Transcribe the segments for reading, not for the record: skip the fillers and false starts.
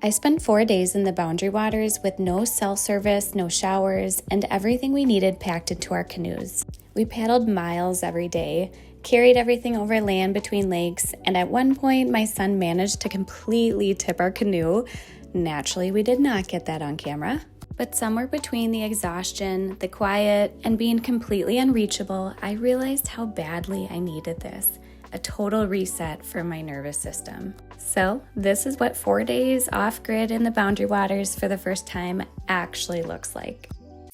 I spent 4 days in the Boundary Waters with no cell service, no showers, and everything we needed packed into our canoes. We paddled miles every day, carried everything over land between lakes, and at one point my son managed to completely tip our canoe. Naturally, we did not get that on camera. But somewhere between the exhaustion, the quiet, and being completely unreachable, I realized how badly I needed this. A total reset for my nervous system. So this is what 4 days off-grid in the Boundary Waters for the first time actually looks like.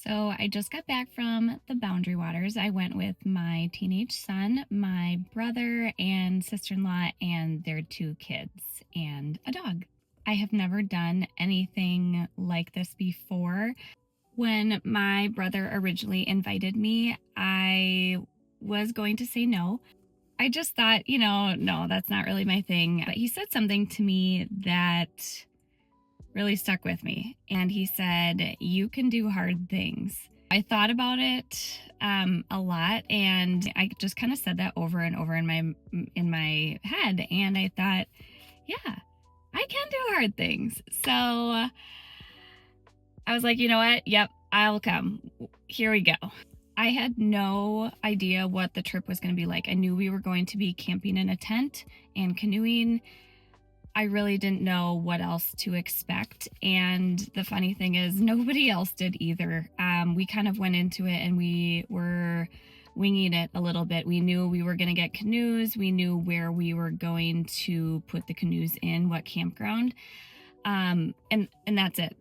So I just got back from the Boundary Waters. I went with my teenage son, my brother and sister-in-law, and their 2 kids and a dog. I have never done anything like this before. When my brother originally invited me, I was going to say no. I just thought, no, that's not really my thing. But he said something to me that really stuck with me. And he said, you can do hard things. I thought about it a lot, and I just kind of said that over and over in my head. And I thought, yeah, I can do hard things. So I was like, you know what? Yep, I'll come. Here we go. I had no idea what the trip was going to be like. I knew we were going to be camping in a tent and canoeing. I really didn't know what else to expect. And the funny thing is, nobody else did either. We kind of went into it and we were winging it a little bit. We knew we were going to get canoes. We knew where we were going to put the canoes in, what campground. And that's it.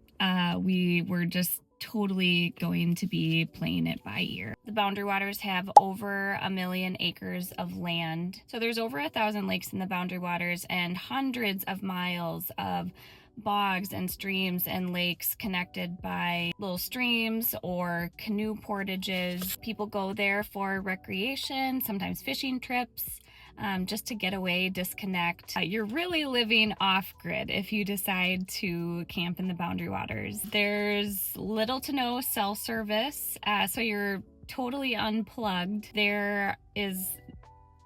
We were just totally going to be playing it by ear. The Boundary Waters have over 1 million acres of land. So there's over 1,000 lakes in the Boundary Waters and hundreds of miles of bogs and streams and lakes connected by little streams or canoe portages. People go there for recreation, sometimes fishing trips. Just to get away, disconnect. You're really living off-grid if you decide to camp in the Boundary Waters. There's little to no cell service, so you're totally unplugged. There is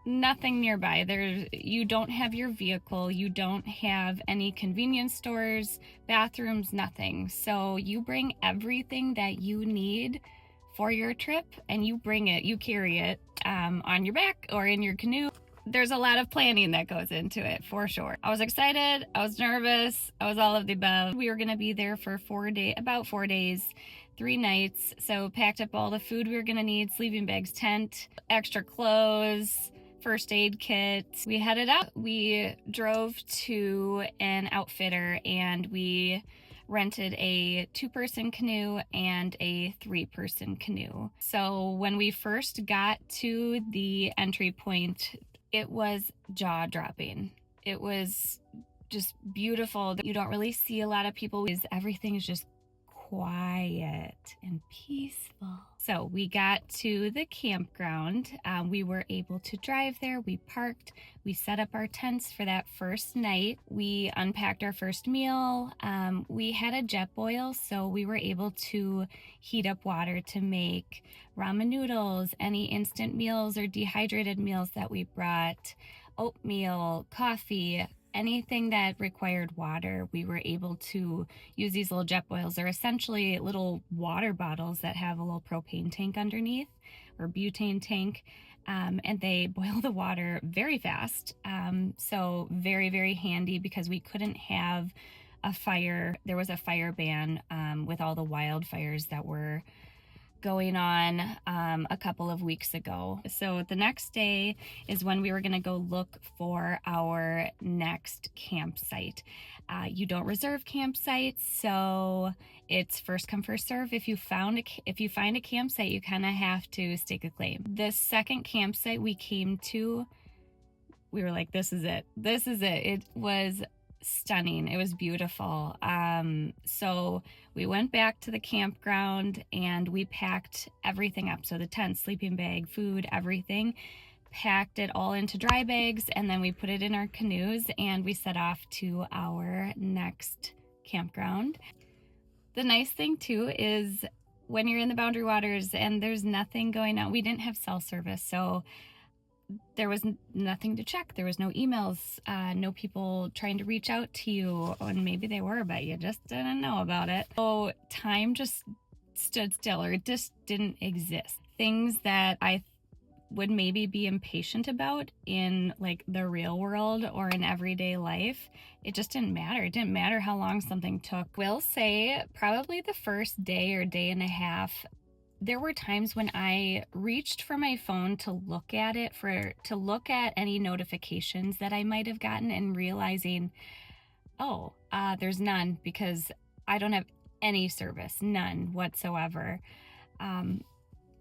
nothing nearby. You don't have your vehicle, you don't have any convenience stores, bathrooms, nothing. So you bring everything that you need for your trip, and you bring it, you carry it on your back or in your canoe. There's a lot of planning that goes into it, for sure. I was excited, I was nervous, I was all of the above. We were gonna be there for about 4 days, 3 nights. So packed up all the food we were gonna need, sleeping bags, tent, extra clothes, first aid kit. We headed out. We drove to an outfitter and we rented a 2-person canoe and a 3-person canoe. So when we first got to the entry point, it was jaw-dropping. It was just beautiful. You don't really see a lot of people because everything is just quiet and peaceful. So we got to the campground. We were able to drive there. We parked. We set up our tents for that first night. We unpacked our first meal. We had a jet boil, so we were able to heat up water to make ramen noodles, any instant meals or dehydrated meals that we brought, oatmeal, coffee, anything that required water. We were able to use these little jet boils. They're essentially little water bottles that have a little propane tank underneath or butane tank, and they boil the water very fast. So very, very handy because we couldn't have a fire. There was a fire ban with all the wildfires that were going on a couple of weeks ago. So the next day is when we were going to go look for our next campsite. You don't reserve campsites, so it's first come first serve. If you find a campsite, you kind of have to stake a claim. The second campsite we came to, we were like, this is it. It was stunning. It was beautiful. So we went back to the campground and we packed everything up. So the tent, sleeping bag, food, everything, packed it all into dry bags, and then we put it in our canoes and we set off to our next campground. The nice thing too is when you're in the Boundary Waters and there's nothing going on, we didn't have cell service, so there was nothing to check. There was no emails, no people trying to reach out to you, and maybe they were, but you just didn't know about it. So time just stood still, or it just didn't exist. Things that I would maybe be impatient about in like the real world or in everyday life, it just didn't matter. It didn't matter how long something took. Will say probably the first day or day and a half, there were times when I reached for my phone to look at it, to look at any notifications that I might have gotten, and realizing, there's none, because I don't have any service, none whatsoever.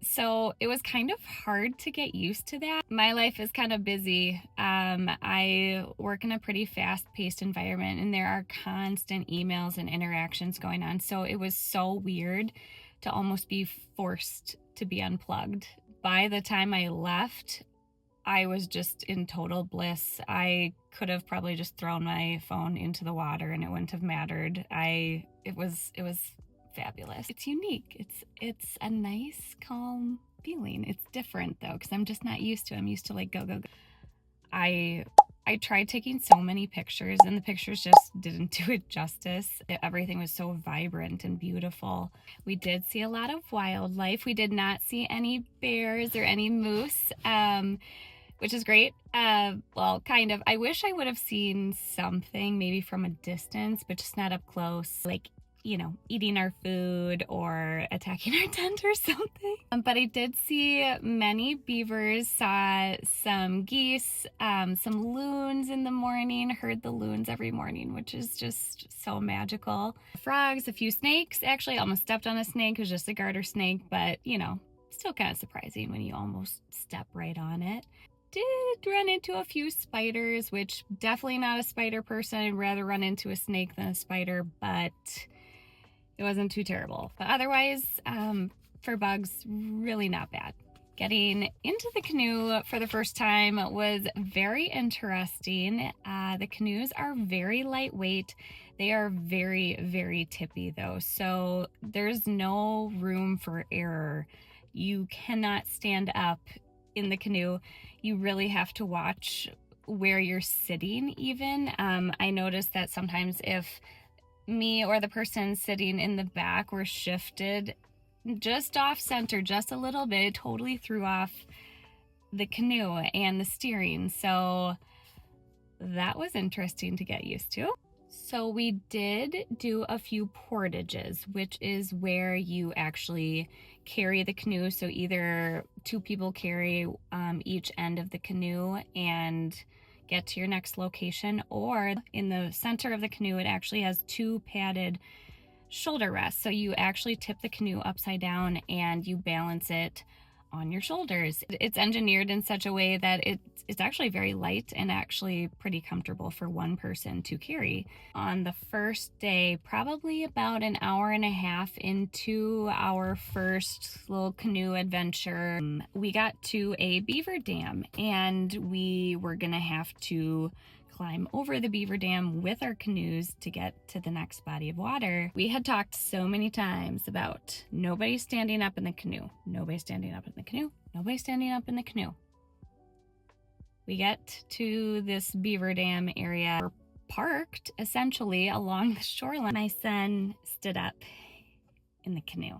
So it was kind of hard to get used to that. My life is kind of busy. I work in a pretty fast-paced environment, and there are constant emails and interactions going on. So it was so weird to almost be forced to be unplugged. By the time I left, I was just in total bliss. I could have probably just thrown my phone into the water and it wouldn't have mattered. It was fabulous. It's unique. It's a nice, calm feeling. It's different though, because I'm just not used to it. I'm used to like go. I tried taking so many pictures, and the pictures just didn't do it justice. Everything was so vibrant and beautiful. We did see a lot of wildlife. We did not see any bears or any moose, which is great. Well, kind of. I wish I would have seen something maybe from a distance, but just not up close, like, eating our food or attacking our tent or something. But I did see many beavers, saw some geese, some loons in the morning, heard the loons every morning, which is just so magical. Frogs, a few snakes. Actually, I almost stepped on a snake. It was just a garter snake, but still kind of surprising when you almost step right on it. Did run into a few spiders, which definitely not a spider person. I'd rather run into a snake than a spider, but it wasn't too terrible. But otherwise, for bugs, really not bad. Getting into the canoe for the first time was very interesting. The canoes are very lightweight. They are very, very tippy though. So there's no room for error. You cannot stand up in the canoe. You really have to watch where you're sitting even. I noticed that sometimes if me or the person sitting in the back were shifted just off center just a little bit, it totally threw off the canoe and the steering. So that was interesting to get used to. So we did do a few portages, which is where you actually carry the canoe. So either two people carry each end of the canoe and get to your next location, or in the center of the canoe, it actually has two padded shoulder rests. So you actually tip the canoe upside down and you balance it on your shoulders. It's engineered in such a way that it's actually very light and actually pretty comfortable for one person to carry. On the first day, probably about an hour and a half into our first little canoe adventure, we got to a beaver dam, and we were gonna have to climb over the beaver dam with our canoes to get to the next body of water. We had talked so many times about nobody standing up in the canoe, nobody standing up in the canoe, nobody standing up in the canoe. We get to this beaver dam area. We're parked essentially along the shoreline. My son stood up in the canoe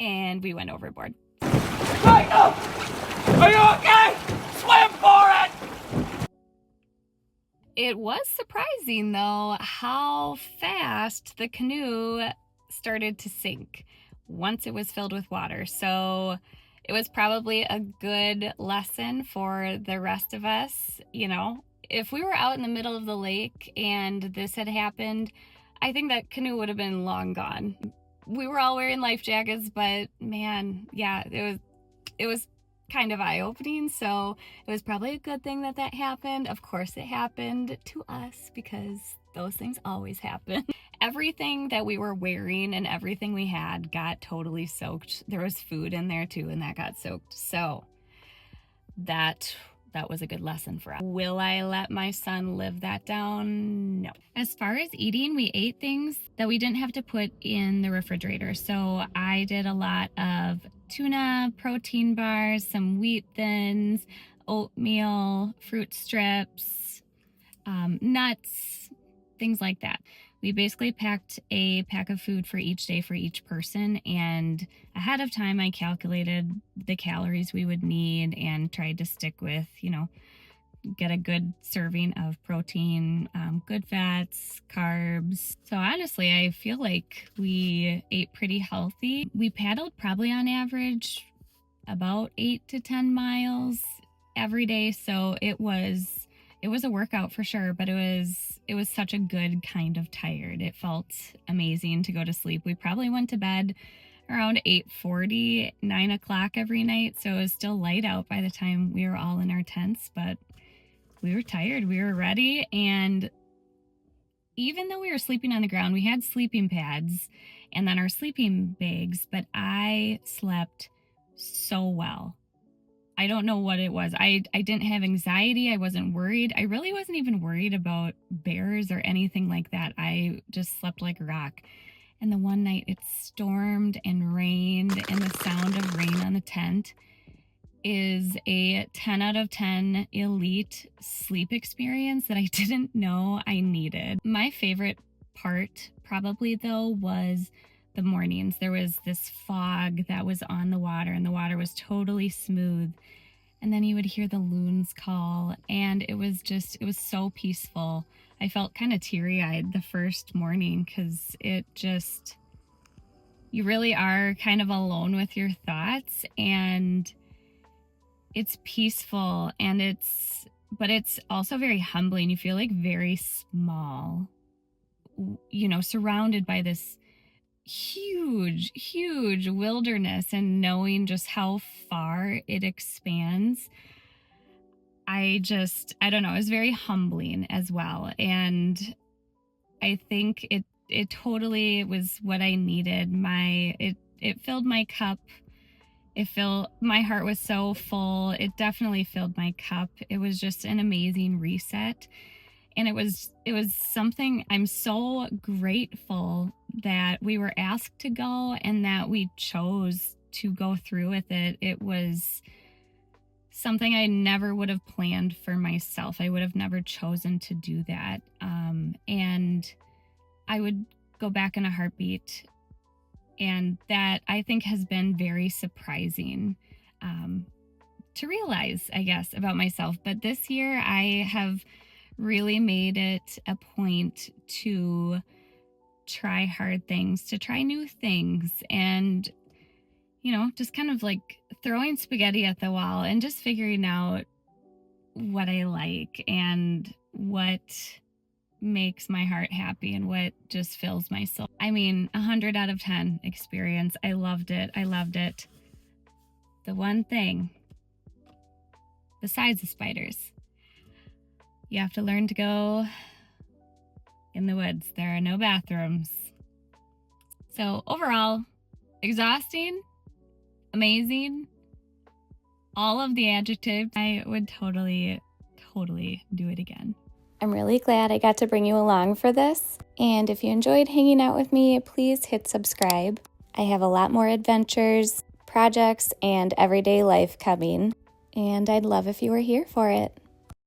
and we went overboard. Michael! Are you okay? Swim for it! It was surprising though how fast the canoe started to sink once it was filled with water. So it was probably a good lesson for the rest of us. If we were out in the middle of the lake and this had happened, I think that canoe would have been long gone. We were all wearing life jackets, but man, yeah, it was kind of eye-opening. So it was probably a good thing that happened. Of course it happened to us because those things always happen. Everything that we were wearing and everything we had got totally soaked. There was food in there too, and that got soaked. So that was a good lesson for us. Will I let my son live that down? No. As far as eating, we ate things that we didn't have to put in the refrigerator. So I did a lot of tuna, protein bars, some wheat thins, oatmeal, fruit strips, nuts, things like that. We basically packed a pack of food for each day for each person, and ahead of time I calculated the calories we would need and tried to stick with, get a good serving of protein, good fats, carbs. So honestly, I feel like we ate pretty healthy. We paddled probably on average about 8 to 10 miles every day, so it was a workout for sure, but it was such a good kind of tired. It felt amazing to go to sleep. We probably went to bed around 8:40, 9 o'clock every night, so it was still light out by the time we were all in our tents, but we were tired, we were ready, and even though we were sleeping on the ground, we had sleeping pads and then our sleeping bags, but I slept so well. I don't know what it was. I didn't have anxiety. I wasn't worried. I really wasn't even worried about bears or anything like that. I just slept like a rock. And the one night it stormed and rained, and the sound of rain on the tent is a 10 out of 10 elite sleep experience that I didn't know I needed. My favorite part probably though was the mornings. There was this fog that was on the water, and the water was totally smooth. And then you would hear the loons call, and it was so peaceful. I felt kind of teary-eyed the first morning because you really are kind of alone with your thoughts, and it's peaceful, but it's also very humbling. You feel like very small, surrounded by this huge wilderness, and knowing just how far it expands. I don't know, it was very humbling as well. And I think it totally was what I needed. It filled my cup. My heart was so full. It definitely filled my cup. It was just an amazing reset. And it was something I'm so grateful that we were asked to go and that we chose to go through with it. It was something I never would have planned for myself. I would have never chosen to do that. And I would go back in a heartbeat. And that, I think, has been very surprising to realize, I guess, about myself. But this year I have really made it a point to try hard things, to try new things, and just kind of like throwing spaghetti at the wall and just figuring out what I like and what makes my heart happy and what just fills my soul. 100 out of 10 experience. I loved it. The one thing, besides the spiders, you have to learn to go in the woods. There are no bathrooms. So overall, exhausting, amazing, all of the adjectives. I would totally do it again. I'm really glad I got to bring you along for this. And if you enjoyed hanging out with me, please hit subscribe. I have a lot more adventures, projects, and everyday life coming. And I'd love if you were here for it.